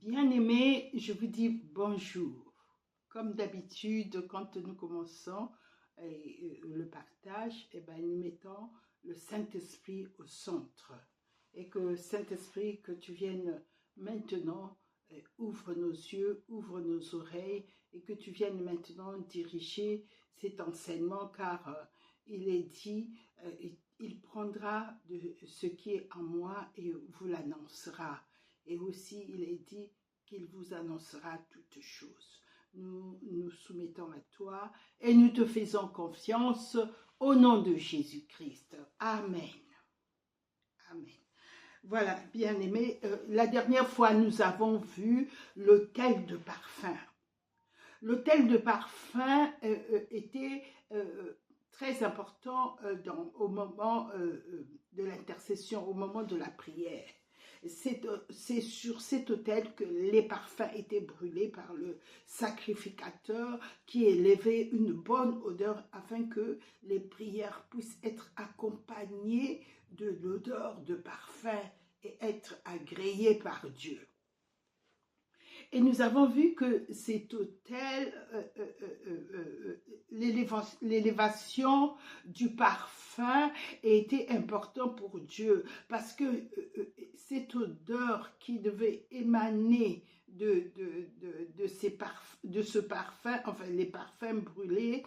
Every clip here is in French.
Bien-aimés, je vous dis bonjour. Comme d'habitude, quand nous commençons le partage, nous mettons le Saint-Esprit au centre. Et que Saint-Esprit, que tu viennes maintenant, ouvre nos yeux, ouvre nos oreilles, et que tu viennes maintenant diriger cet enseignement, car il est dit, il prendra de ce qui est en moi et vous l'annoncera. Et aussi, il est dit qu'il vous annoncera toutes choses. Nous nous soumettons à toi et nous te faisons confiance au nom de Jésus-Christ. Amen. Amen. Voilà, bien-aimés, la dernière fois, nous avons vu l'autel de parfum. L'autel de parfum était très important au moment de l'intercession, au moment de la prière. C'est sur cet autel que les parfums étaient brûlés par le sacrificateur qui élevait une bonne odeur afin que les prières puissent être accompagnées de l'odeur de parfum et être agréées par Dieu. Et nous avons vu que cet autel, l'élévation du parfum était important pour Dieu parce que cette odeur qui devait émaner de ce parfum, enfin les parfums brûlés,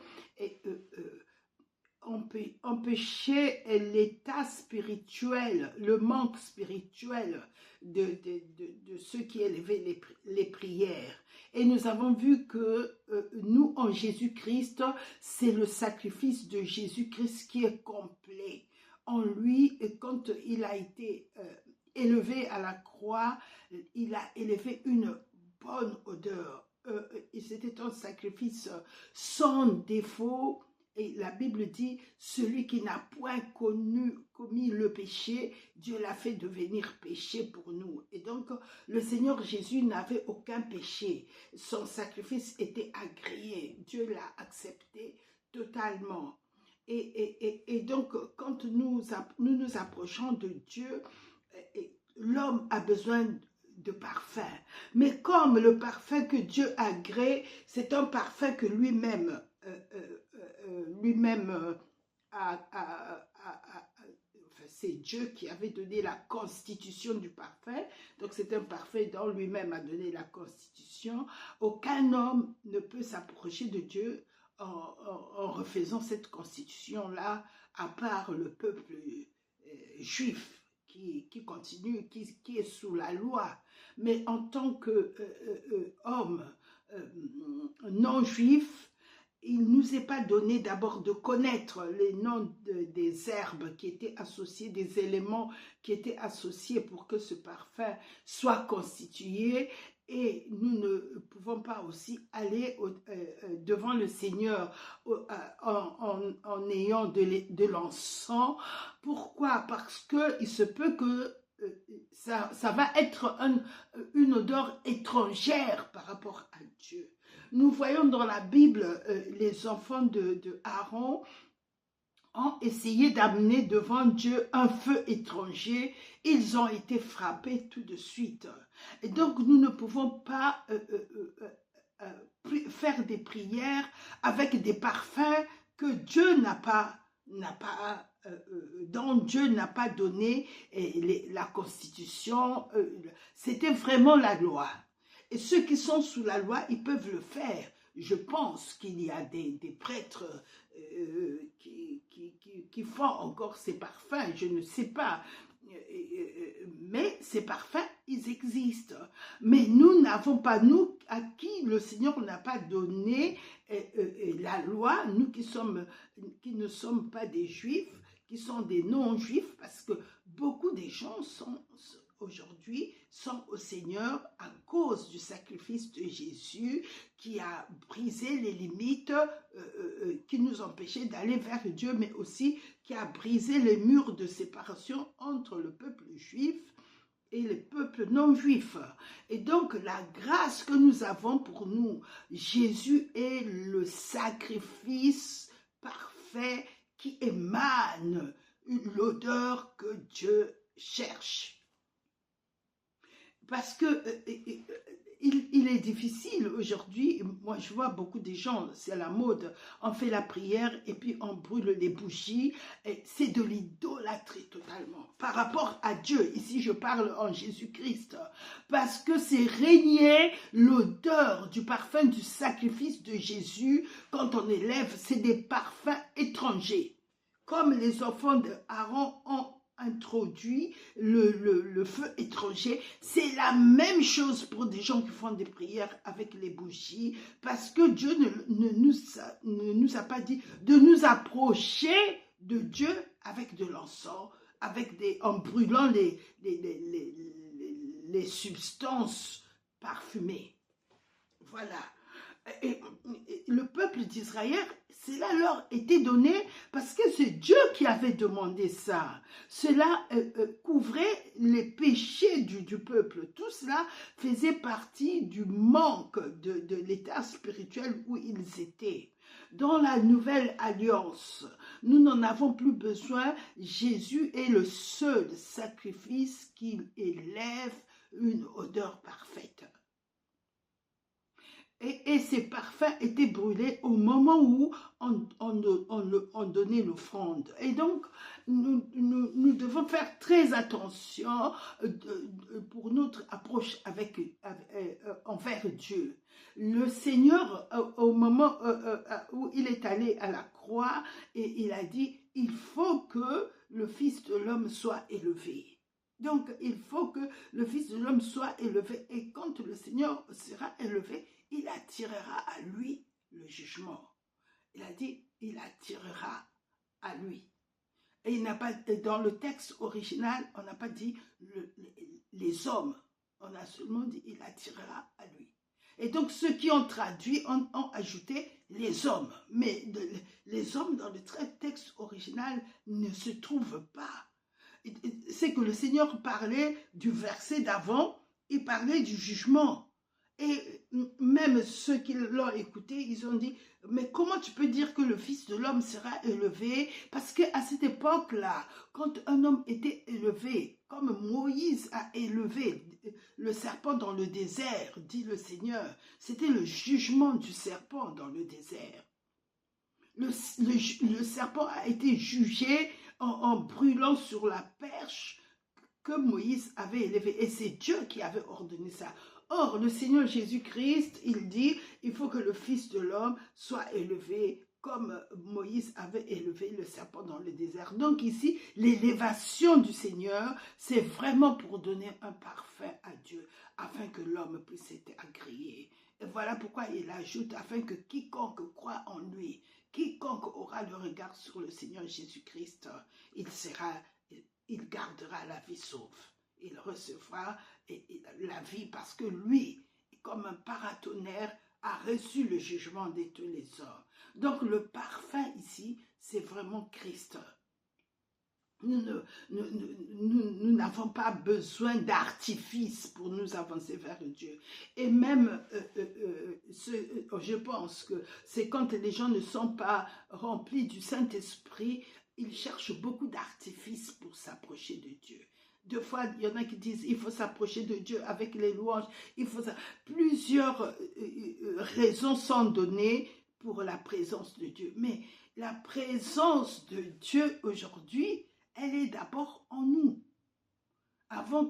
empêcher l'état spirituel, le manque spirituel de ceux qui élevaient les prières. Et nous avons vu que nous, en Jésus-Christ, c'est le sacrifice de Jésus-Christ qui est complet. En lui, quand il a été élevé à la croix, il a élevé une bonne odeur. C'était un sacrifice sans défaut. Et la Bible dit, celui qui n'a point commis le péché, Dieu l'a fait devenir péché pour nous. Et donc, le Seigneur Jésus n'avait aucun péché. Son sacrifice était agréé. Dieu l'a accepté totalement. Et donc, quand nous nous approchons de Dieu, l'homme a besoin de parfum. Mais comme le parfum que Dieu agrée, c'est un parfum que lui-même c'est Dieu qui avait donné la constitution du parfum, donc c'est un parfum dont lui-même a donné la constitution. Aucun homme ne peut s'approcher de Dieu en refaisant cette constitution-là, à part le peuple juif qui continue, qui est sous la loi. Mais en tant qu'homme non juif, il ne nous est pas donné d'abord de connaître les noms des herbes qui étaient associées, des éléments qui étaient associés pour que ce parfum soit constitué. Et nous ne pouvons pas aussi aller devant le Seigneur en ayant de l'encens. Pourquoi? Parce qu'il se peut que ça va être une odeur étrangère par rapport à Dieu. Nous voyons dans la Bible les enfants de Aaron ont essayé d'amener devant Dieu un feu étranger. Ils ont été frappés tout de suite. Et donc nous ne pouvons pas faire des prières avec des parfums que Dieu dont Dieu n'a pas donné la constitution. C'était vraiment la loi. Et ceux qui sont sous la loi, ils peuvent le faire. Je pense qu'il y a des prêtres qui font encore ces parfums, je ne sais pas. Mais ces parfums, ils existent. Mais nous n'avons pas, nous à qui le Seigneur n'a pas donné la loi, nous qui ne sommes pas des Juifs, qui sont des non-Juifs, parce que beaucoup des gens aujourd'hui sont au Seigneur à cause du sacrifice de Jésus qui a brisé les limites qui nous empêchaient d'aller vers Dieu, mais aussi qui a brisé les murs de séparation entre le peuple juif et le peuple non juif. Et donc la grâce que nous avons pour nous, Jésus est le sacrifice parfait qui émane l'odeur que Dieu cherche. Parce que il est difficile aujourd'hui, moi je vois beaucoup de gens, c'est à la mode, on fait la prière et puis on brûle les bougies, c'est de l'idolâtrie totalement, par rapport à Dieu, ici je parle en Jésus-Christ, parce que c'est régner l'odeur du parfum du sacrifice de Jésus, quand on élève, c'est des parfums étrangers, comme les enfants d'Aaron ont introduit le feu étranger, c'est la même chose pour des gens qui font des prières avec les bougies, parce que Dieu ne nous a pas dit de nous approcher de Dieu avec de l'encens, en brûlant les substances parfumées. Voilà. Et le peuple d'Israël, cela leur était donné parce que c'est Dieu qui avait demandé ça. Cela couvrait les péchés du peuple. Tout cela faisait partie du manque de l'état spirituel où ils étaient. Dans la nouvelle alliance, nous n'en avons plus besoin. Jésus est le seul sacrifice qui élève une odeur parfaite. Et ces parfums étaient brûlés au moment où on donnait l'offrande. Et donc, nous devons faire très attention pour notre approche envers Dieu. Le Seigneur, au moment où il est allé à la croix, et il a dit, il faut que le Fils de l'homme soit élevé. Donc, il faut que le Fils de l'homme soit élevé. Et quand le Seigneur sera élevé, il attirera à lui le jugement. Il a dit, il attirera à lui. Et il n'a pas, dans le texte original, on n'a pas dit les hommes. On a seulement dit, il attirera à lui. Et donc, ceux qui ont traduit ont ajouté les hommes. Mais les hommes, dans le texte original, ne se trouvent pas. C'est que le Seigneur parlait du verset d'avant, il parlait du jugement. Et même ceux qui l'ont écouté, ils ont dit, mais comment tu peux dire que le Fils de l'homme sera élevé? Parce qu'à cette époque-là, quand un homme était élevé, comme Moïse a élevé le serpent dans le désert, dit le Seigneur, c'était le jugement du serpent dans le désert. Le serpent a été jugé en brûlant sur la perche que Moïse avait élevée. Et c'est Dieu qui avait ordonné ça. Or, le Seigneur Jésus-Christ, il dit, il faut que le Fils de l'homme soit élevé comme Moïse avait élevé le serpent dans le désert. Donc ici, l'élévation du Seigneur, c'est vraiment pour donner un parfum à Dieu, afin que l'homme puisse être agréé. Et voilà pourquoi il ajoute, afin que quiconque croit en lui, quiconque aura le regard sur le Seigneur Jésus-Christ, il gardera la vie sauve. Il recevra la vie parce que lui, comme un paratonnerre, a reçu le jugement de tous les hommes. Donc le parfum ici, c'est vraiment Christ. Nous n'avons pas besoin d'artifice pour nous avancer vers Dieu. Et même, je pense que c'est quand les gens ne sont pas remplis du Saint-Esprit, ils cherchent beaucoup d'artifices pour s'approcher de Dieu. Deux fois, il y en a qui disent il faut s'approcher de Dieu avec les louanges. Plusieurs raisons sont données pour la présence de Dieu. Mais la présence de Dieu aujourd'hui, elle est d'abord en nous. Avant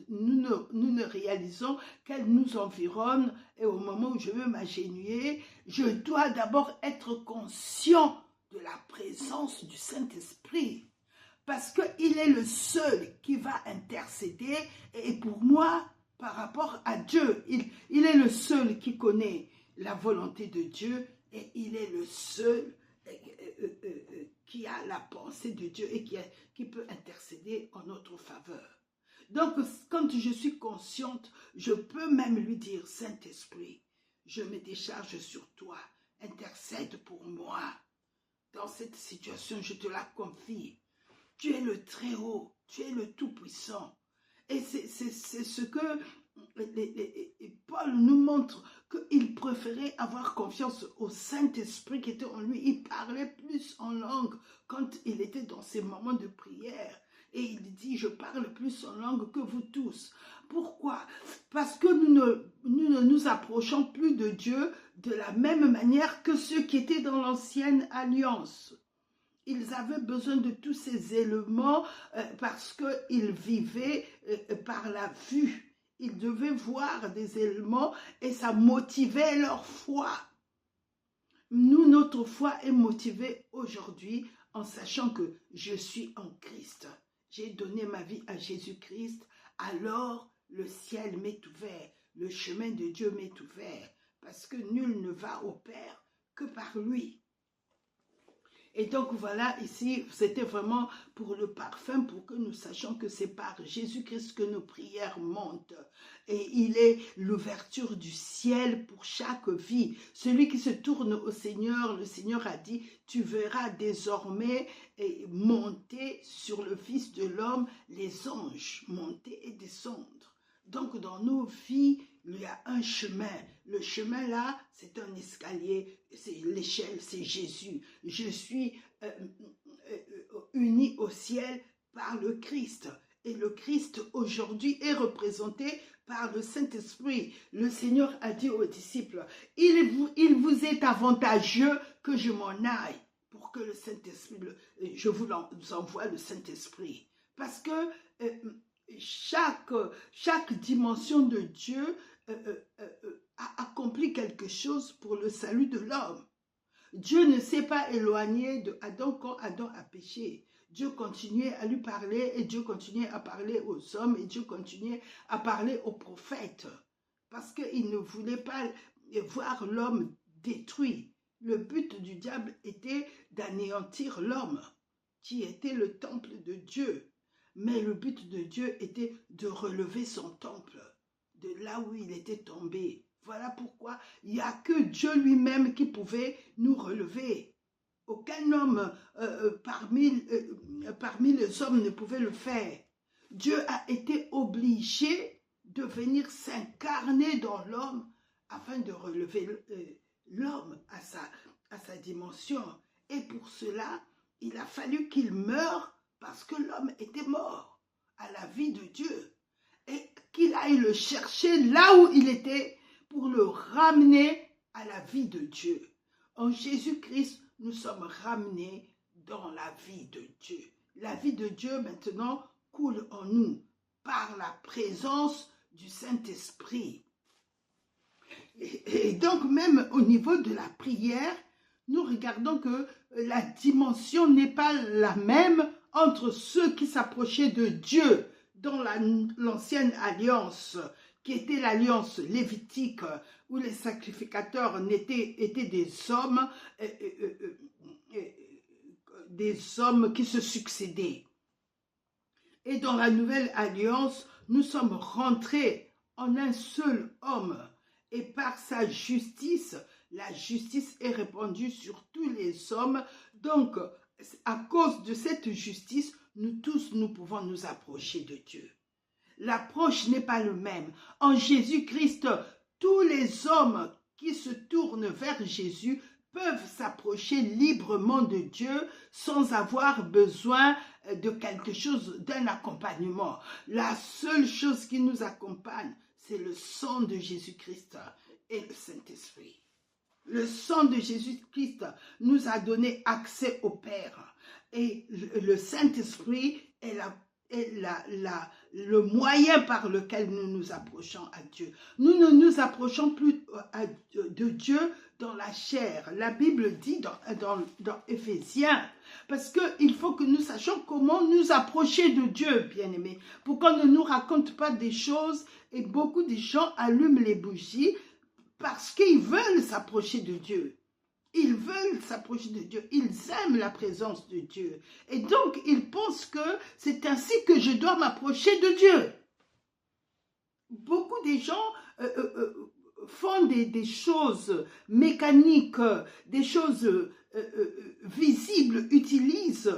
nous ne réalisons qu'elle nous environne et au moment où je veux m'agenouiller, je dois d'abord être conscient de la présence du Saint-Esprit. Parce qu'il est le seul qui va intercéder et pour moi, par rapport à Dieu, il est le seul qui connaît la volonté de Dieu et il est le seul qui a la pensée de Dieu et qui peut intercéder en notre faveur. Donc, quand je suis consciente, je peux même lui dire, Saint-Esprit, je me décharge sur toi, intercède pour moi. Dans cette situation, je te la confie. Tu es le Très-Haut, tu es le Tout-Puissant. Et c'est ce que Paul nous montre, qu'il préférait avoir confiance au Saint-Esprit qui était en lui. Il parlait plus en langue quand il était dans ses moments de prière. Et il dit, je parle plus en langue que vous tous. Pourquoi? Parce que nous ne nous approchons plus de Dieu de la même manière que ceux qui étaient dans l'ancienne alliance. Ils avaient besoin de tous ces éléments parce qu'ils vivaient par la vue. Ils devaient voir des éléments et ça motivait leur foi. Nous, notre foi est motivée aujourd'hui en sachant que je suis en Christ. J'ai donné ma vie à Jésus-Christ, alors le ciel m'est ouvert, le chemin de Dieu m'est ouvert, parce que nul ne va au Père que par lui. Et donc voilà, ici, c'était vraiment pour le parfum, pour que nous sachions que c'est par Jésus-Christ que nos prières montent. Et il est l'ouverture du ciel pour chaque vie. Celui qui se tourne au Seigneur, le Seigneur a dit, tu verras désormais monter sur le Fils de l'homme les anges, monter et descendre. Donc dans nos vies, il y a un chemin. Le chemin là, c'est un escalier, c'est l'échelle, c'est Jésus. Je suis uni au ciel par le Christ. Et le Christ aujourd'hui est représenté par le Saint-Esprit. Le Seigneur a dit aux disciples, il vous est avantageux que je m'en aille pour que le Saint-Esprit, je vous envoie le Saint-Esprit. Parce que chaque dimension de Dieu a accompli quelque chose pour le salut de l'homme. Dieu ne s'est pas éloigné de Adam quand Adam a péché. Dieu continuait à lui parler et Dieu continuait à parler aux hommes et Dieu continuait à parler aux prophètes parce qu'il ne voulait pas voir l'homme détruit. Le but du diable était d'anéantir l'homme qui était le temple de Dieu. Mais le but de Dieu était de relever son temple de là où il était tombé. Voilà pourquoi il n'y a que Dieu lui-même qui pouvait nous relever. Aucun homme parmi les hommes ne pouvait le faire. Dieu a été obligé de venir s'incarner dans l'homme afin de relever l'homme à sa dimension. Et pour cela, il a fallu qu'il meure parce que l'homme était mort à la vie de Dieu. Et qu'il aille le chercher là où il était pour le ramener à la vie de Dieu. En Jésus-Christ, nous sommes ramenés dans la vie de Dieu. La vie de Dieu maintenant coule en nous par la présence du Saint-Esprit. Et donc même au niveau de la prière, nous regardons que la dimension n'est pas la même entre ceux qui s'approchaient de Dieu dans l'ancienne alliance, qui était l'alliance lévitique, où les sacrificateurs étaient des hommes qui se succédaient. Et dans la nouvelle alliance, nous sommes rentrés en un seul homme. Et par sa justice, la justice est répandue sur tous les hommes. Donc, à cause de cette justice, nous tous, nous pouvons nous approcher de Dieu. L'approche n'est pas le même. En Jésus-Christ, tous les hommes qui se tournent vers Jésus peuvent s'approcher librement de Dieu sans avoir besoin de quelque chose, d'un accompagnement. La seule chose qui nous accompagne, c'est le sang de Jésus-Christ et le Saint-Esprit. Le sang de Jésus-Christ nous a donné accès au Père. Et le Saint-Esprit est le moyen par lequel nous nous approchons à Dieu. Nous ne nous approchons plus de Dieu dans la chair. La Bible dit dans Éphésiens, parce qu'il faut que nous sachions comment nous approcher de Dieu, bien-aimés, pour qu'on ne nous raconte pas des choses, et beaucoup de gens allument les bougies parce qu'ils veulent s'approcher de Dieu. Ils veulent s'approcher de Dieu. Ils aiment la présence de Dieu. Et donc, ils pensent que c'est ainsi que je dois m'approcher de Dieu. Beaucoup de gens font des choses mécaniques, des choses visibles, utilisent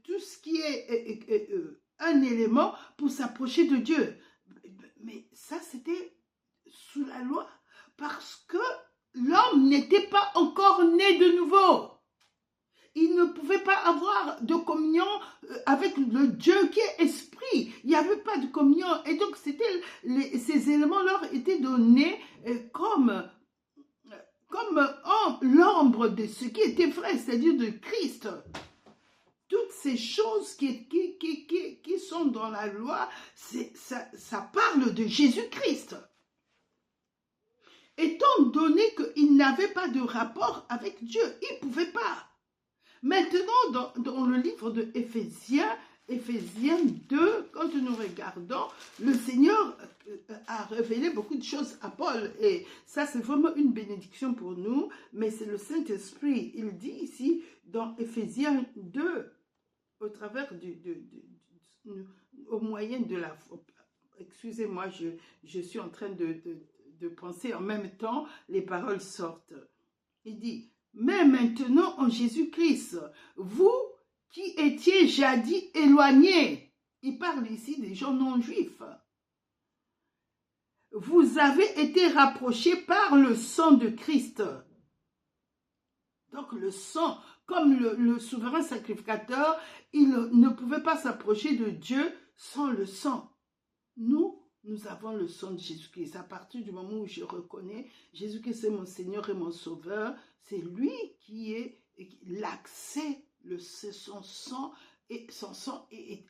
tout ce qui est un élément pour s'approcher de Dieu. Mais ça, c'était sous la loi. Parce que l'homme n'était pas encore né de nouveau. Il ne pouvaient pas avoir de communion avec le Dieu qui est esprit. Il n'y avait pas de communion. Et donc, ces éléments leur étaient donnés comme l'ombre de ce qui était vrai, c'est-à-dire de Christ. Toutes ces choses qui sont dans la loi, ça parle de Jésus-Christ. Étant donné qu'ils n'avaient pas de rapport avec Dieu, ils ne pouvaient pas. Maintenant, dans le livre de Éphésiens 2, quand nous regardons, le Seigneur a révélé beaucoup de choses à Paul. Et ça, c'est vraiment une bénédiction pour nous. Mais c'est le Saint-Esprit. Il dit ici, dans Éphésiens 2, au travers au moyen de la... Excusez-moi, je suis en train de penser en même temps, les paroles sortent. Il dit, mais maintenant en Jésus-Christ, vous qui étiez jadis éloignés, il parle ici des gens non juifs, vous avez été rapprochés par le sang de Christ. Donc le sang, comme le souverain sacrificateur, il ne pouvait pas s'approcher de Dieu sans le sang. Nous avons le sang de Jésus-Christ. À partir du moment où je reconnais Jésus-Christ est mon Seigneur et mon Sauveur, c'est lui qui est l'accès, son sang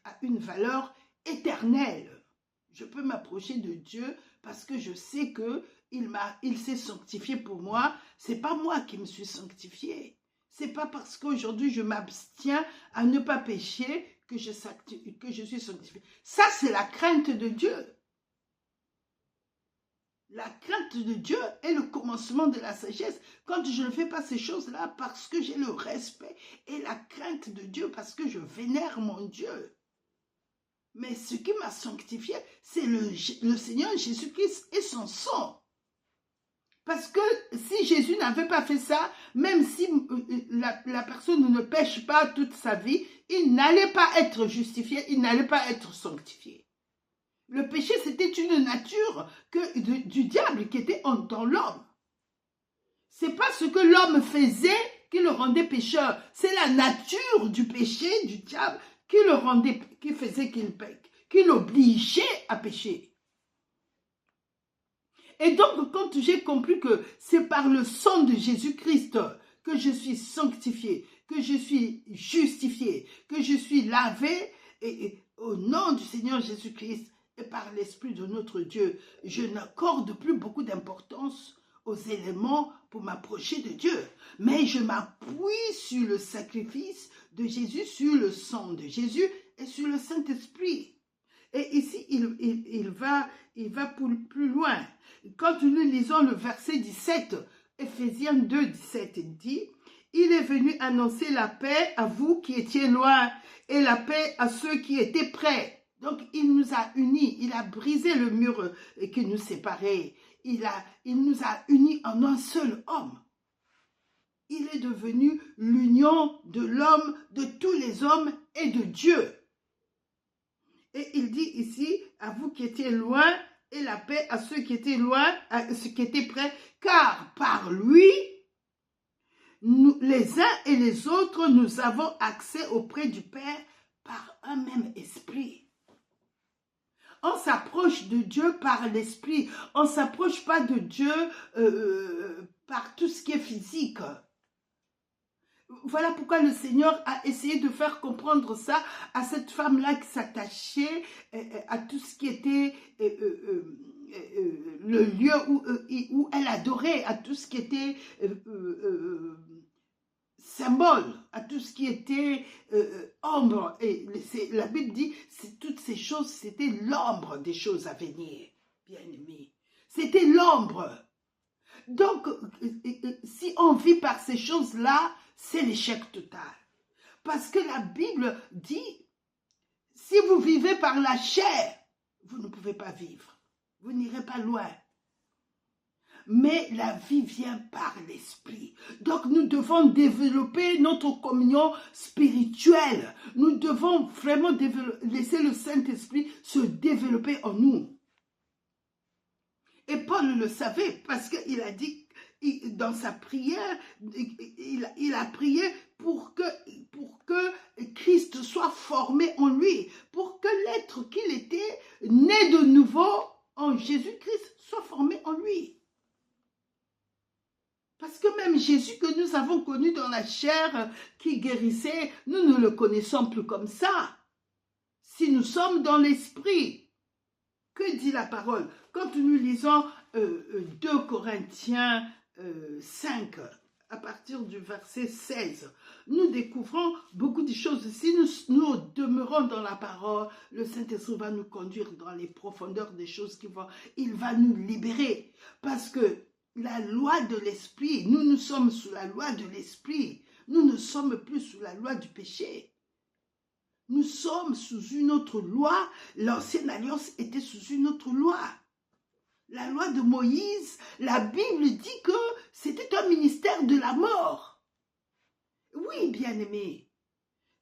a une valeur éternelle. Je peux m'approcher de Dieu parce que je sais que il s'est sanctifié pour moi. C'est pas moi qui me suis sanctifié. C'est pas parce qu'aujourd'hui je m'abstiens à ne pas pécher que je suis sanctifié. Ça, c'est la crainte de Dieu. La crainte de Dieu est le commencement de la sagesse. Quand je ne fais pas ces choses-là, parce que j'ai le respect et la crainte de Dieu, parce que je vénère mon Dieu. Mais ce qui m'a sanctifié, c'est le Seigneur Jésus-Christ et son sang. Parce que si Jésus n'avait pas fait ça, même si la personne ne pêche pas toute sa vie, il n'allait pas être justifié, il n'allait pas être sanctifié. Le péché, c'était une nature du diable qui était dans l'homme. C'est pas ce que l'homme faisait qui le rendait pécheur. C'est la nature du péché, du diable, qui faisait qu'il pèque, qui l'obligeait à pécher. Et donc, quand j'ai compris que c'est par le sang de Jésus-Christ que je suis sanctifié, que je suis justifié, que je suis lavé, et au nom du Seigneur Jésus-Christ et par l'Esprit de notre Dieu, je n'accorde plus beaucoup d'importance aux éléments pour m'approcher de Dieu. Mais je m'appuie sur le sacrifice de Jésus, sur le sang de Jésus et sur le Saint-Esprit. Et ici, il va plus loin. Quand nous lisons le verset 17, Éphésiens 2, 17, il dit, « Il est venu annoncer la paix à vous qui étiez loin et la paix à ceux qui étaient près. » Donc, il nous a unis, il a brisé le mur qui nous séparait. Il nous a unis en un seul homme. Il est devenu l'union de l'homme, de tous les hommes et de Dieu. Et il dit ici, à vous qui étiez loin, et la paix à ceux qui étaient loin, à ceux qui étaient près, car par lui, nous, les uns et les autres, nous avons accès auprès du Père par un même esprit. On s'approche de Dieu par l'esprit. On ne s'approche pas de Dieu par tout ce qui est physique. Voilà pourquoi le Seigneur a essayé de faire comprendre ça à cette femme-là qui s'attachait à tout ce qui était le lieu où elle adorait, à tout ce qui était symbole, à tout ce qui était ombre. Et la Bible dit que toutes ces choses, c'était l'ombre des choses à venir, bien-aimés. C'était l'ombre. Donc, si on vit par ces choses-là, c'est l'échec total. Parce que la Bible dit, si vous vivez par la chair, vous ne pouvez pas vivre. Vous n'irez pas loin. Mais la vie vient par l'esprit. Donc nous devons développer notre communion spirituelle. Nous devons vraiment laisser le Saint-Esprit se développer en nous. Et Paul le savait parce qu'il a dit dans sa prière, il a prié pour que Christ soit formé en lui, pour que l'être qu'il était, né de nouveau en Jésus-Christ, soit formé en lui. Parce que même Jésus que nous avons connu dans la chair, qui guérissait, nous ne le connaissons plus comme ça. Si nous sommes dans l'esprit, que dit la parole? Quand nous lisons 2 Corinthiens 5, à partir du verset 16, nous découvrons beaucoup de choses. Si nous demeurons dans la parole, le Saint-Esprit va nous conduire dans les profondeurs des choses il va nous libérer. Parce que la loi de l'esprit, nous sommes sous la loi de l'esprit. Nous ne sommes plus sous la loi du péché. Nous sommes sous une autre loi. L'ancienne alliance était sous une autre loi. La loi de Moïse, la Bible dit que c'était un ministère de la mort. Oui, bien-aimé,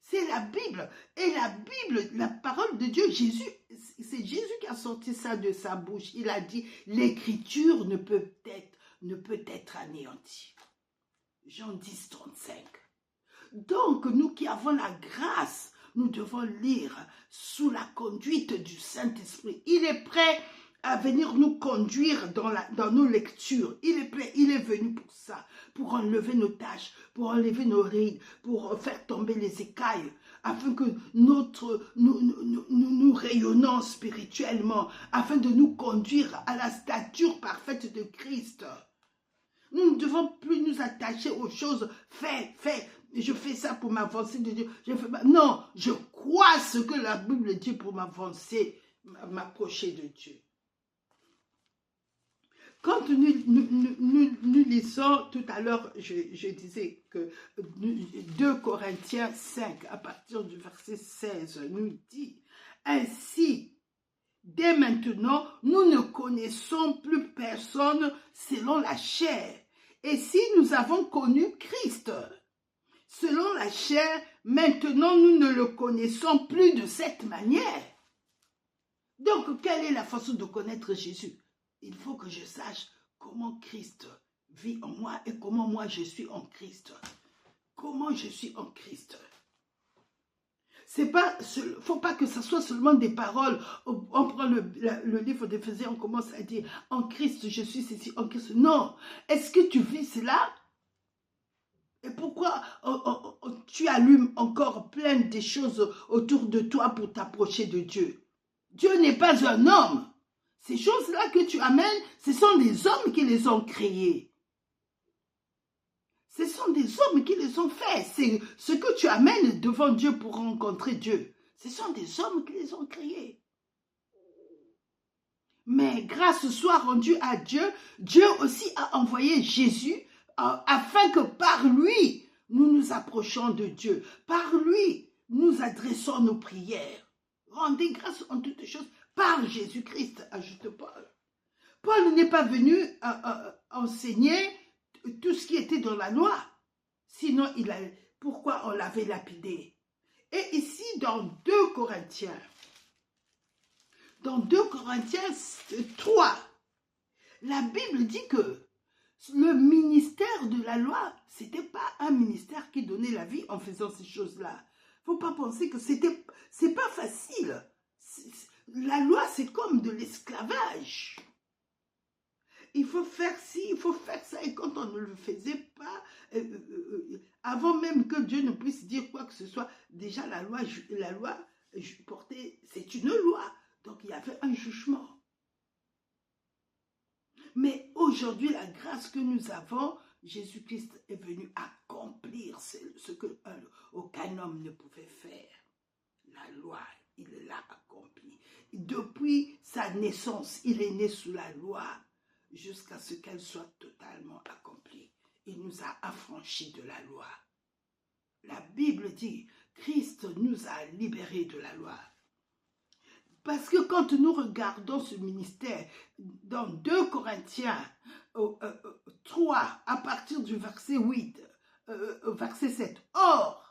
c'est la Bible. Et la Bible, la parole de Dieu, c'est Jésus qui a sorti ça de sa bouche. Il a dit, l'écriture ne peut être anéantie. Jean 10, 35. Donc, nous qui avons la grâce, nous devons lire sous la conduite du Saint-Esprit. Il est prêt à venir nous conduire dans nos lectures. Il est prêt, il est venu pour ça, pour enlever nos tâches, pour enlever nos rides, pour faire tomber les écailles, afin que nous rayonnons spirituellement, afin de nous conduire à la stature parfaite de Christ. Nous ne devons plus nous attacher aux choses. Je fais ça pour m'avancer de Dieu. Non, je crois ce que la Bible dit pour m'avancer, m'approcher de Dieu. Quand nous lisons, tout à l'heure, je disais que 2 Corinthiens 5, à partir du verset 16, nous dit, « Ainsi, dès maintenant, nous ne connaissons plus personne selon la chair. Et si nous avons connu Christ, selon la chair, maintenant nous ne le connaissons plus de cette manière. » Donc, quelle est la façon de connaître Jésus? Il faut que je sache comment Christ vit en moi et comment moi je suis en Christ. Comment je suis en Christ. Faut pas que ce soit seulement des paroles. On prend le livre d'Éphésiens, on commence à dire en Christ je suis ceci, en Christ. Non. Est-ce que tu vis cela? Et pourquoi tu allumes encore plein de choses autour de toi pour t'approcher de Dieu? Dieu n'est pas un homme. Ces choses-là que tu amènes, ce sont des hommes qui les ont créées. Ce sont des hommes qui les ont faits. C'est ce que tu amènes devant Dieu pour rencontrer Dieu. Ce sont des hommes qui les ont créés. Mais grâce soit rendue à Dieu, Dieu aussi a envoyé Jésus afin que par lui, nous nous approchons de Dieu. Par lui, nous adressons nos prières. Rendez grâce en toutes choses par Jésus-Christ, ajoute Paul. Paul n'est pas venu enseigner tout ce qui était dans la loi. Sinon, pourquoi on l'avait lapidé? Et ici, dans 2 Corinthiens 3, la Bible dit que le ministère de la loi, ce n'était pas un ministère qui donnait la vie en faisant ces choses-là. Il ne faut pas penser que c'est pas facile. La loi, c'est comme de l'esclavage. Il faut faire ci, il faut faire ça. Et quand on ne le faisait pas, avant même que Dieu ne puisse dire quoi que ce soit, déjà la loi portée, c'est une loi. Donc il y avait un jugement. Mais aujourd'hui, la grâce que nous avons, Jésus-Christ est venu accomplir ce que aucun homme ne pouvait faire. La loi, il l'a accomplie. Depuis sa naissance, il est né sous la loi jusqu'à ce qu'elle soit totalement accomplie. Il nous a affranchis de la loi. La Bible dit, Christ nous a libérés de la loi. Parce que quand nous regardons ce ministère, dans 2 Corinthiens 3, à partir du verset 8, verset 7, « Or,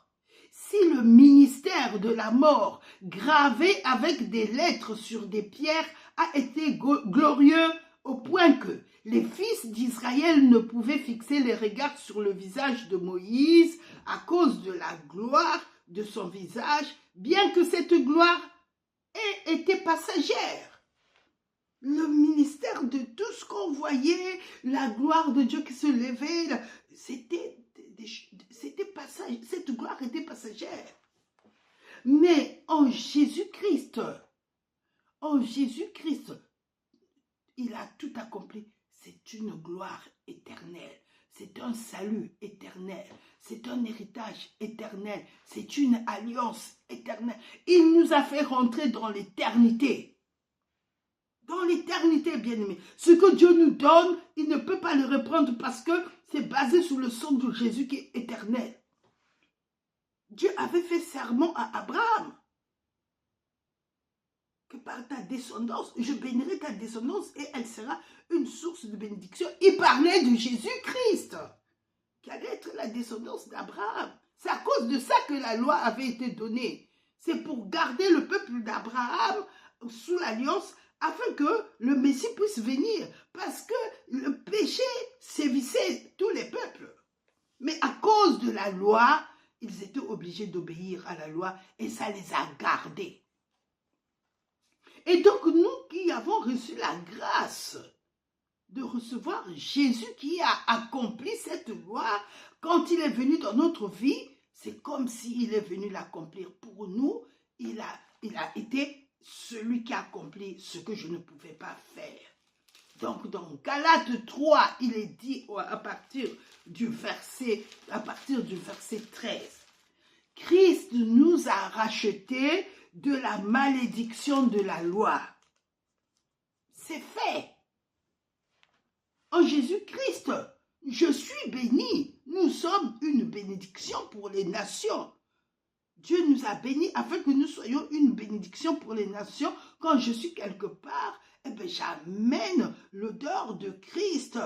si le ministère de la mort, gravé avec des lettres sur des pierres, a été glorieux au point que les fils d'Israël ne pouvaient fixer les regards sur le visage de Moïse à cause de la gloire de son visage, bien que cette gloire ait été passagère. Le ministère de tout ce qu'on voyait, la gloire de Dieu qui se levait, cette gloire était passagère. Mais en Jésus-Christ, il a tout accompli. C'est une gloire éternelle. C'est un salut éternel. C'est un héritage éternel. C'est une alliance éternelle. Il nous a fait rentrer dans l'éternité. Dans l'éternité, bien-aimés. Ce que Dieu nous donne, il ne peut pas le reprendre parce que c'est basé sur le sang de Jésus qui est éternel. Dieu avait fait serment à Abraham que par ta descendance, je bénirai ta descendance et elle sera une source de bénédiction. Il parlait de Jésus-Christ, qui allait être la descendance d'Abraham. C'est à cause de ça que la loi avait été donnée. C'est pour garder le peuple d'Abraham sous l'alliance afin que le Messie puisse venir. Parce que le péché sévissait tous les peuples. Mais à cause de la loi, ils étaient obligés d'obéir à la loi et ça les a gardés. Et donc nous qui avons reçu la grâce de recevoir Jésus qui a accompli cette loi, quand il est venu dans notre vie, c'est comme s'il est venu l'accomplir pour nous. Il a été celui qui a accompli ce que je ne pouvais pas faire. Donc dans Galates 3, il est dit à partir du verset 13, Christ nous a rachetés de la malédiction de la loi. C'est fait. En Jésus-Christ, je suis béni. Nous sommes une bénédiction pour les nations. Dieu nous a bénis afin que nous soyons une bénédiction pour les nations. Quand je suis quelque part, j'amène l'odeur de Christ.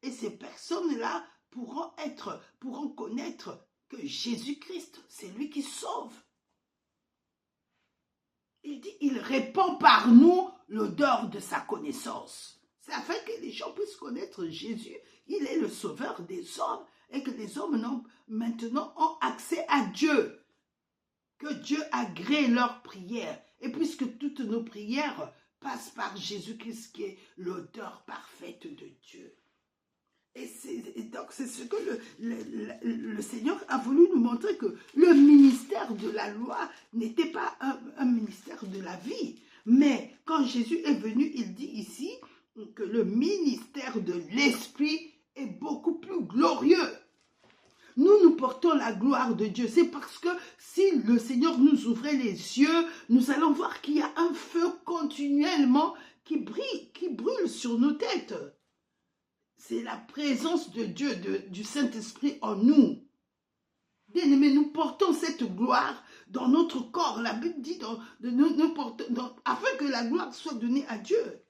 Et ces personnes-là pourront connaître que Jésus-Christ, c'est lui qui sauve. Il dit, il répand par nous l'odeur de sa connaissance. C'est afin que les gens puissent connaître Jésus. Il est le sauveur des hommes et que les hommes maintenant ont accès à Dieu. Que Dieu agrée leurs prières. Et puisque toutes nos prières passent par Jésus-Christ qui est l'odeur parfaite de Dieu. Et donc c'est ce que le Seigneur a voulu nous montrer, que le ministère de la loi n'était pas un ministère de la vie. Mais quand Jésus est venu, il dit ici que le ministère de l'Esprit est beaucoup plus glorieux. Nous portons la gloire de Dieu. C'est parce que si le Seigneur nous ouvrait les yeux, nous allons voir qu'il y a un feu continuellement qui brûle sur nos têtes. C'est la présence de Dieu, du Saint-Esprit en nous. Bien-aimés, nous portons cette gloire dans notre corps. La Bible dit afin que la gloire soit donnée à Dieu.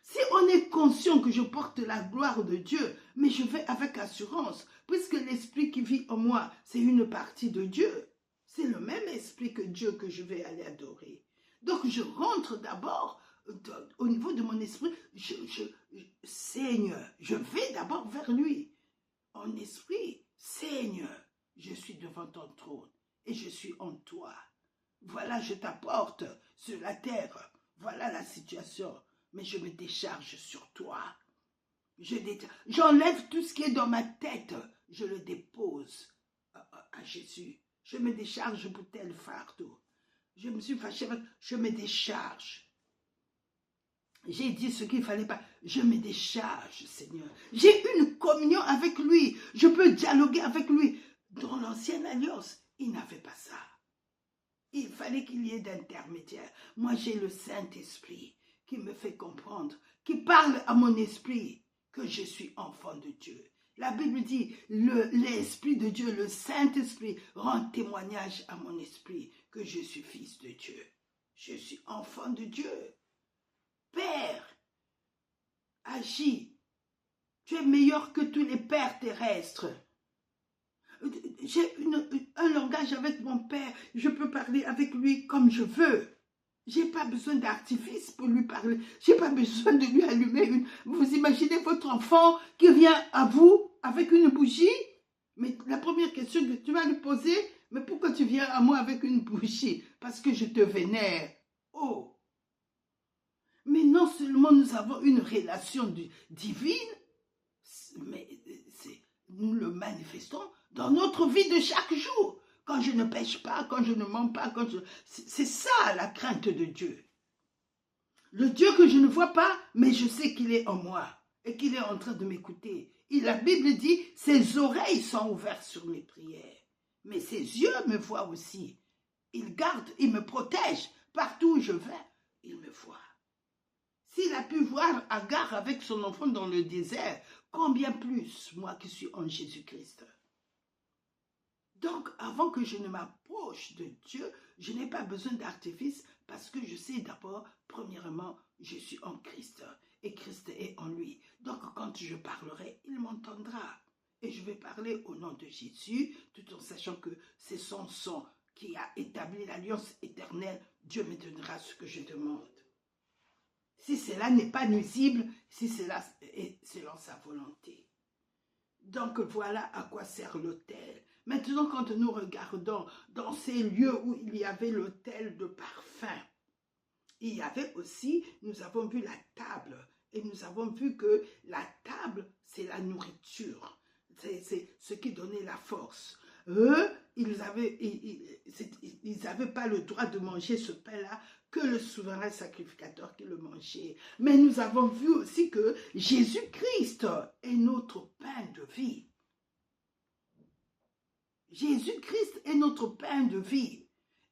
Si on est conscient que je porte la gloire de Dieu, mais je vais avec assurance, puisque l'esprit qui vit en moi, c'est une partie de Dieu. C'est le même esprit que Dieu que je vais aller adorer. Donc je rentre d'abord au niveau de mon esprit, Seigneur, je vais d'abord vers lui. En esprit, Seigneur, je suis devant ton trône et je suis en toi. Voilà, je t'apporte sur la terre. Voilà la situation. Mais je me décharge sur toi. J'enlève tout ce qui est dans ma tête. Je le dépose à Jésus. Je me décharge pour tel fardeau. Je me suis fâché, je me décharge. J'ai dit ce qu'il ne fallait pas. Je me décharge, Seigneur. J'ai une communion avec lui. Je peux dialoguer avec lui. Dans l'ancienne alliance, il n'avait pas ça. Il fallait qu'il y ait d'intermédiaire. Moi, j'ai le Saint-Esprit qui me fait comprendre, qui parle à mon esprit que je suis enfant de Dieu. La Bible dit, l'Esprit de Dieu, le Saint-Esprit, rend témoignage à mon esprit que je suis fils de Dieu. Je suis enfant de Dieu. Père, agis. Tu es meilleur que tous les pères terrestres. J'ai un langage avec mon Père. Je peux parler avec lui comme je veux. J'ai pas besoin d'artifice pour lui parler. J'ai pas besoin de lui allumer une... Vous imaginez votre enfant qui vient à vous avec une bougie? Mais la première question que tu vas lui poser, mais pourquoi tu viens à moi avec une bougie? Parce que je te vénère. Oh! Mais non seulement nous avons une relation divine, mais nous le manifestons dans notre vie de chaque jour. Quand je ne pêche pas, quand je ne mens pas, c'est ça la crainte de Dieu. Le Dieu que je ne vois pas, mais je sais qu'il est en moi et qu'il est en train de m'écouter. Et la Bible dit, ses oreilles sont ouvertes sur mes prières, mais ses yeux me voient aussi. Il garde, il me protège. Partout où je vais, il me voit. S'il a pu voir Agar avec son enfant dans le désert, combien plus moi qui suis en Jésus-Christ? Donc, avant que je ne m'approche de Dieu, je n'ai pas besoin d'artifice parce que je sais d'abord, premièrement, je suis en Christ et Christ est en lui. Donc, quand je parlerai, il m'entendra. Et je vais parler au nom de Jésus, tout en sachant que c'est son sang qui a établi l'alliance éternelle. Dieu me donnera ce que je demande. Si cela n'est pas nuisible, si cela est selon sa volonté. Donc voilà à quoi sert l'autel. Maintenant, quand nous regardons dans ces lieux où il y avait l'autel de parfum, il y avait aussi, nous avons vu la table, et nous avons vu que la table, c'est la nourriture, c'est ce qui donnait la force. Eux, ils n'avaient pas le droit de manger ce pain-là, que le souverain sacrificateur qui le mangeait. Mais nous avons vu aussi que Jésus-Christ est notre pain de vie. Jésus-Christ est notre pain de vie.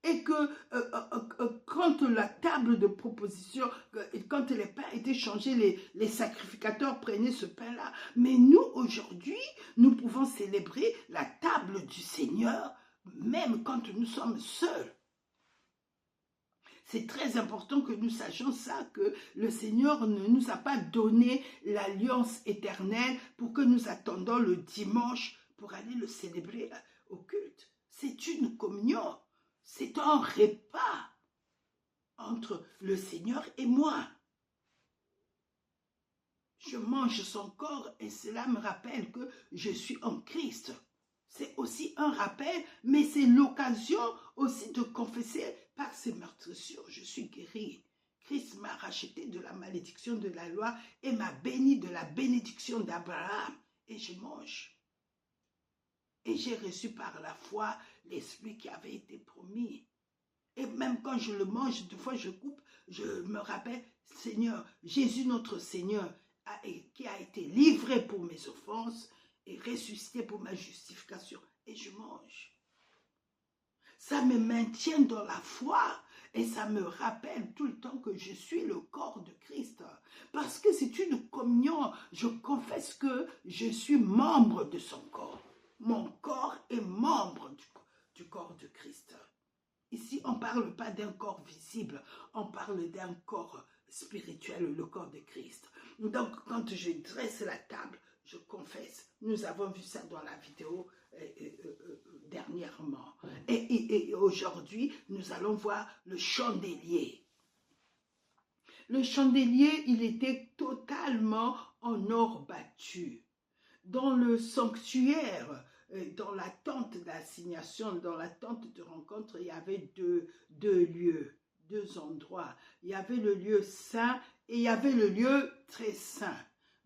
Et que quand la table de proposition, quand les pains étaient changés, les sacrificateurs prenaient ce pain-là. Mais nous, aujourd'hui, nous pouvons célébrer la table du Seigneur, même quand nous sommes seuls. C'est très important que nous sachions ça, que le Seigneur ne nous a pas donné l'alliance éternelle pour que nous attendons le dimanche pour aller le célébrer au culte. C'est une communion, c'est un repas entre le Seigneur et moi. Je mange son corps et cela me rappelle que je suis en Christ. C'est aussi un rappel, mais c'est l'occasion aussi de confesser par ses meurtrissures, je suis guéri. Christ m'a racheté de la malédiction de la loi et m'a béni de la bénédiction d'Abraham. Et je mange. Et j'ai reçu par la foi l'esprit qui avait été promis. Et même quand je le mange, deux fois je coupe, je me rappelle, Seigneur, Jésus notre Seigneur, qui a été livré pour mes offenses, et ressuscité pour ma justification, et je mange. Ça me maintient dans la foi et ça me rappelle tout le temps que je suis le corps de Christ. Parce que c'est une communion, je confesse que je suis membre de son corps. Mon corps est membre du corps de Christ. Ici, on ne parle pas d'un corps visible, on parle d'un corps spirituel, le corps de Christ. Donc, quand je dresse la table, je confesse. Nous avons vu ça dans la vidéo dernièrement. Et aujourd'hui, nous allons voir le chandelier. Le chandelier, il était totalement en or battu. Dans le sanctuaire, dans la tente d'assignation, dans la tente de rencontre, il y avait deux lieux, deux endroits. Il y avait le lieu saint et il y avait le lieu très saint.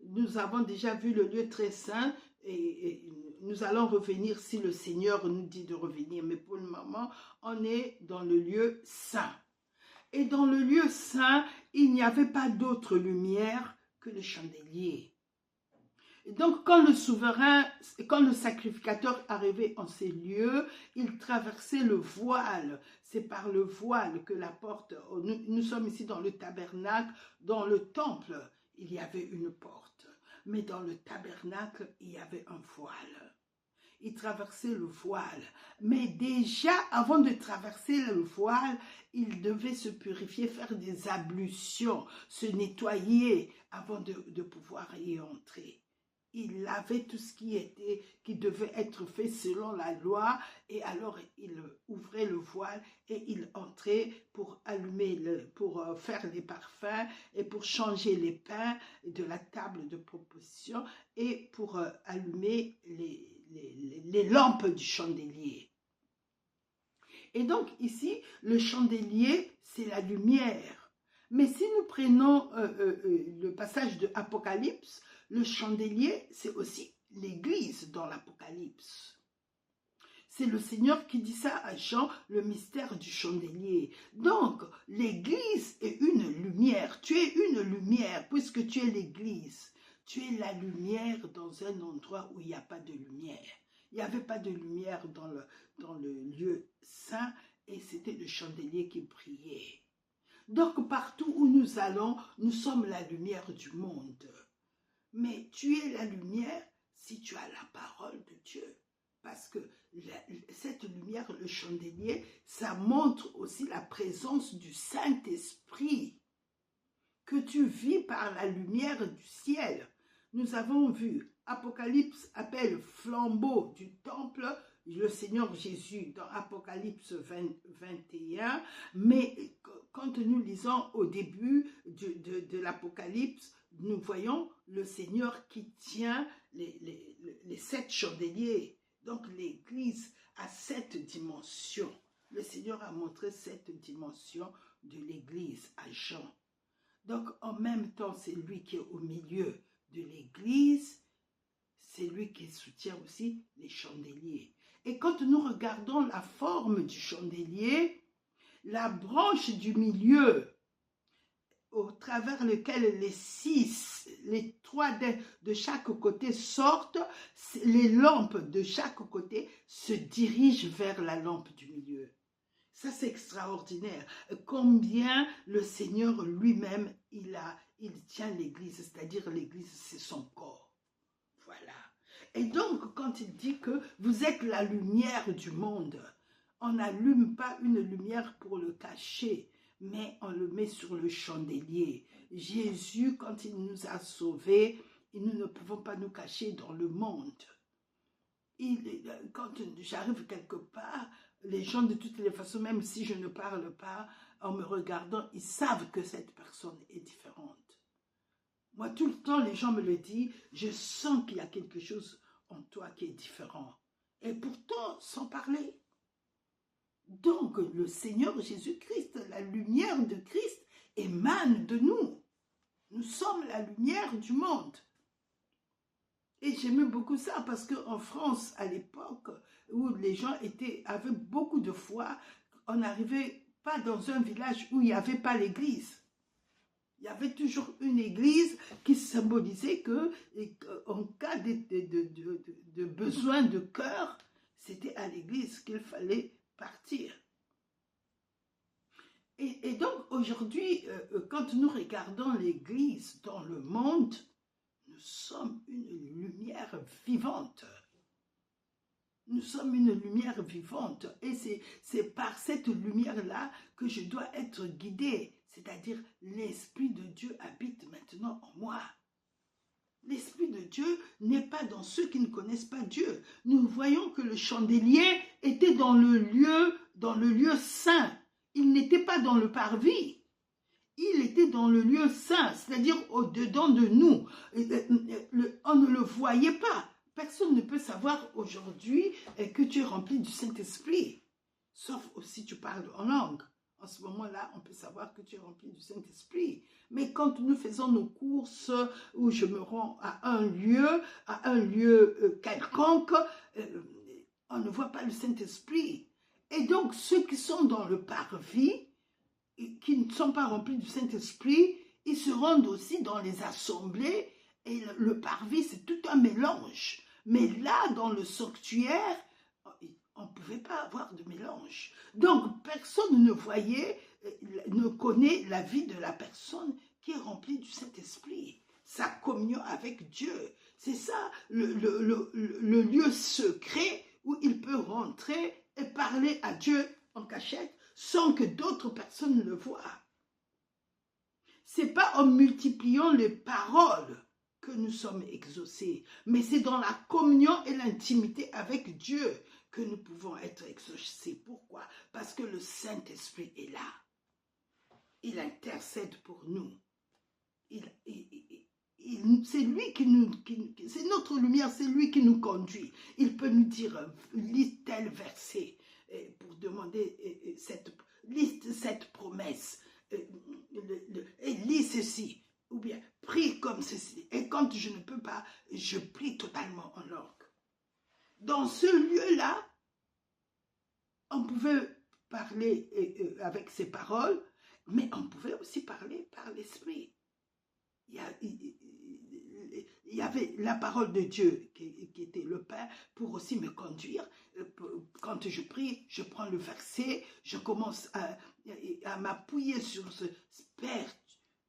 Nous avons déjà vu le lieu très saint et nous allons revenir si le Seigneur nous dit de revenir. Mais pour le moment, on est dans le lieu saint. Et dans le lieu saint, il n'y avait pas d'autre lumière que le chandelier. Et donc, quand le souverain, quand le sacrificateur arrivait en ces lieux, il traversait le voile. C'est par le voile que la porte... Nous sommes ici dans le tabernacle, dans le temple, il y avait une porte. Mais dans le tabernacle, il y avait un voile. Il traversait le voile. Mais déjà, avant de traverser le voile, il devait se purifier, faire des ablutions, se nettoyer avant de pouvoir y entrer. il avait tout ce qui devait être fait selon la loi, et alors il ouvrait le voile et il entrait pour allumer, pour faire les parfums et pour changer les pains de la table de proposition et pour allumer les lampes du chandelier. Et donc ici, le chandelier, c'est la lumière. Mais si nous prenons le passage de Apocalypse, le chandelier, c'est aussi l'Église dans l'Apocalypse. C'est le Seigneur qui dit ça à Jean, le mystère du chandelier. Donc, l'Église est une lumière. Tu es une lumière puisque tu es l'Église. Tu es la lumière dans un endroit où il n'y a pas de lumière. Il n'y avait pas de lumière dans le lieu saint et c'était le chandelier qui brillait. Donc, partout où nous allons, nous sommes la lumière du monde. Mais tu es la lumière si tu as la parole de Dieu. Parce que cette lumière, le chandelier, ça montre aussi la présence du Saint-Esprit. Que tu vis par la lumière du ciel. Nous avons vu, Apocalypse appelle flambeau du temple, le Seigneur Jésus dans Apocalypse 21, mais quand nous lisons au début de l'Apocalypse, nous voyons le Seigneur qui tient les 7 chandeliers. Donc l'Église a 7 dimensions. Le Seigneur a montré cette dimension de l'Église à Jean. Donc en même temps, c'est lui qui est au milieu de l'Église, c'est lui qui soutient aussi les chandeliers. Et quand nous regardons la forme du chandelier, la branche du milieu, au travers lequel les 3 de chaque côté sortent, les lampes de chaque côté se dirigent vers la lampe du milieu. Ça, c'est extraordinaire. Combien le Seigneur lui-même, il tient l'Église, c'est-à-dire l'Église, c'est son corps. Voilà. Et donc, quand il dit que vous êtes la lumière du monde, on n'allume pas une lumière pour le cacher, mais on le met sur le chandelier. Jésus, quand il nous a sauvés, nous ne pouvons pas nous cacher dans le monde. Quand j'arrive quelque part, les gens de toutes les façons, même si je ne parle pas, en me regardant, ils savent que cette personne est différente. Moi, tout le temps, les gens me le disent, je sens qu'il y a quelque chose en toi qui est différent. Et pourtant, sans parler. Donc, le Seigneur Jésus-Christ, la lumière de Christ émane de nous. Nous sommes la lumière du monde. Et j'aimais beaucoup ça parce qu'en France, à l'époque, où les gens avaient beaucoup de foi, on n'arrivait pas dans un village où il n'y avait pas l'église. Il y avait toujours une église qui symbolisait qu'en cas de besoin de cœur, c'était à l'église qu'il fallait partir. Et donc aujourd'hui, quand nous regardons l'église dans le monde, nous sommes une lumière vivante. Nous sommes une lumière vivante. Et c'est par cette lumière-là que je dois être guidée. C'est-à-dire, l'Esprit de Dieu habite maintenant en moi. L'Esprit de Dieu n'est pas dans ceux qui ne connaissent pas Dieu. Nous voyons que le chandelier était dans le lieu saint. Il n'était pas dans le parvis. Il était dans le lieu saint, c'est-à-dire au-dedans de nous. On ne le voyait pas. Personne ne peut savoir aujourd'hui que tu es rempli du Saint-Esprit. Sauf si tu parles en langue. En ce moment-là, on peut savoir que tu es rempli du Saint-Esprit. Mais quand nous faisons nos courses, où je me rends à un lieu quelconque, on ne voit pas le Saint-Esprit. Et donc, ceux qui sont dans le parvis, qui ne sont pas remplis du Saint-Esprit, ils se rendent aussi dans les assemblées, et le parvis, c'est tout un mélange. Mais là, dans le sanctuaire, on ne pouvait pas avoir de mélange. Donc, personne ne connaît la vie de la personne qui est remplie du Saint-Esprit. Sa communion avec Dieu. C'est ça, le lieu secret où il peut rentrer et parler à Dieu en cachette sans que d'autres personnes le voient. Ce n'est pas en multipliant les paroles que que nous sommes exaucés, mais c'est dans la communion et l'intimité avec Dieu que nous pouvons être exaucés. Pourquoi? Parce que le Saint-Esprit est là. Il intercède pour nous. C'est lui c'est notre lumière, c'est lui qui nous conduit. Il peut nous dire, lis tel verset pour demander lis cette promesse, et lis ceci, ou bien prie comme ceci. Et quand je ne peux pas, je prie totalement en langue. Dans ce lieu-là, on pouvait parler avec ses paroles, mais on pouvait aussi parler par l'esprit. Il y avait la parole de Dieu qui était le Père pour aussi me conduire. Quand je prie, je prends le verset, je commence à m'appuyer sur ce Père.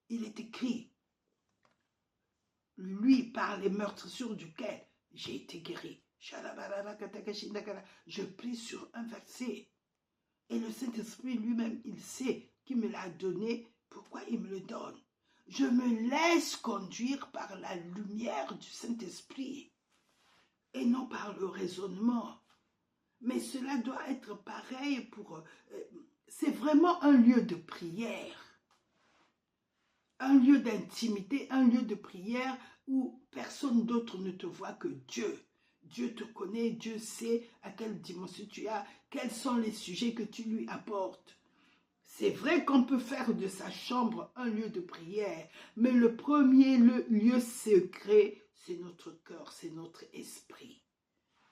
Il est écrit, lui par les meurtrissures duquel j'ai été guéri. Je prie sur un verset. Et le Saint-Esprit lui-même, il sait qui me l'a donné, pourquoi il me le donne. Je me laisse conduire par la lumière du Saint-Esprit et non par le raisonnement. Mais cela doit être pareil pour... c'est vraiment un lieu de prière, un lieu d'intimité, un lieu de prière où personne d'autre ne te voit que Dieu. Dieu te connaît, Dieu sait à quelle dimension tu as, quels sont les sujets que tu lui apportes. C'est vrai qu'on peut faire de sa chambre un lieu de prière, mais le premier lieu secret, c'est notre cœur, c'est notre esprit.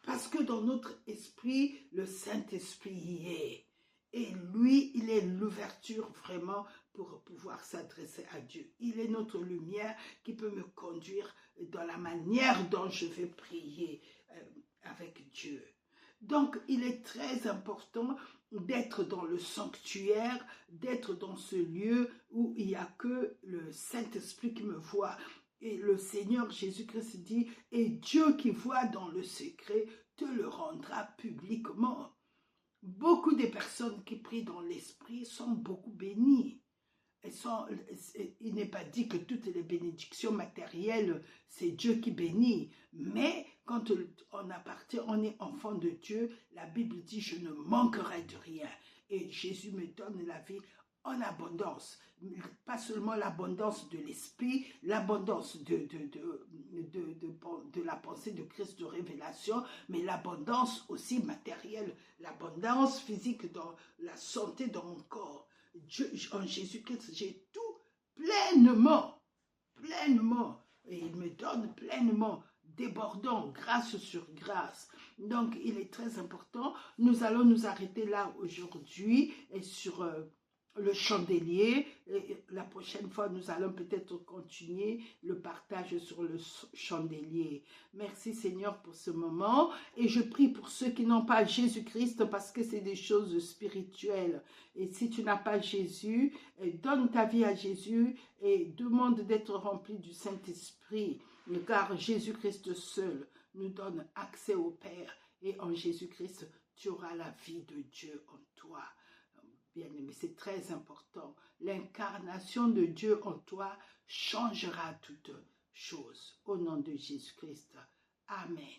Parce que dans notre esprit, le Saint-Esprit y est. Et lui, il est l'ouverture vraiment pour pouvoir s'adresser à Dieu. Il est notre lumière qui peut me conduire dans la manière dont je vais prier avec Dieu. Donc, il est très important d'être dans le sanctuaire, d'être dans ce lieu où il n'y a que le Saint-Esprit qui me voit. Et le Seigneur Jésus-Christ dit, et Dieu qui voit dans le secret te le rendra publiquement. Beaucoup de personnes qui prient dans l'Esprit sont beaucoup bénies. Il n'est pas dit que toutes les bénédictions matérielles, c'est Dieu qui bénit. Mais quand on appartient, on est enfant de Dieu, la Bible dit « je ne manquerai de rien ». Et Jésus me donne la vie en abondance. Pas seulement l'abondance de l'esprit, l'abondance de la pensée de Christ, de révélation, mais l'abondance aussi matérielle, l'abondance physique dans la santé dans mon corps. En Jésus-Christ, j'ai tout pleinement, et il me donne pleinement, débordant, grâce sur grâce. Donc, il est très important. Nous allons nous arrêter là aujourd'hui et sur le chandelier. Et la prochaine fois, nous allons peut-être continuer le partage sur le chandelier. Merci Seigneur pour ce moment. Et je prie pour ceux qui n'ont pas Jésus-Christ parce que c'est des choses spirituelles. Et si tu n'as pas Jésus, donne ta vie à Jésus et demande d'être rempli du Saint-Esprit. Car Jésus-Christ seul nous donne accès au Père. Et en Jésus-Christ, tu auras la vie de Dieu en toi. Bien-aimé, c'est très important. L'incarnation de Dieu en toi changera toutes choses. Au nom de Jésus-Christ. Amen.